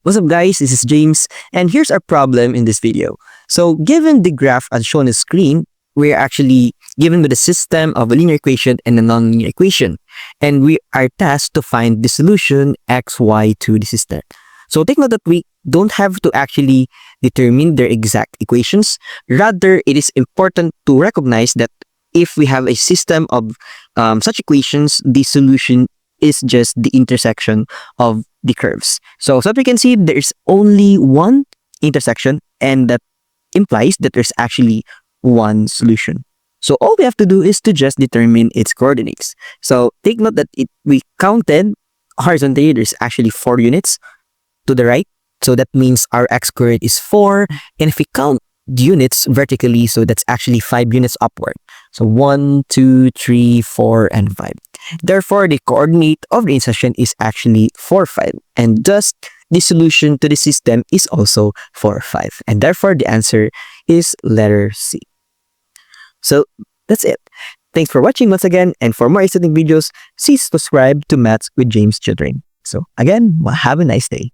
What's up guys, this is James, and here's our problem in this video. So given the graph as shown on the screen, we're actually given with a system of a linear equation and a nonlinear equation. And we are tasked to find the solution x, y to the system. So take note that we don't have to actually determine their exact equations. Rather, it is important to recognize that if we have a system of such equations, the solution is just the intersection of the curves. So as we can see, there's only one intersection, and that implies that there's actually one solution. So all we have to do is to just determine its coordinates. So take note that we counted horizontally, there's actually 4 units to the right. So that means our x coordinate is 4. And if we count the units vertically, so that's actually 5 units upward. So 1, 2, 3, 4, and 5. Therefore, the coordinate of the intersection is actually 4, 5. And thus, the solution to the system is also 4, 5. And therefore, the answer is letter C. So that's it. Thanks for watching once again. And for more exciting videos, please subscribe to Maths with James Tutoring. So again, have a nice day.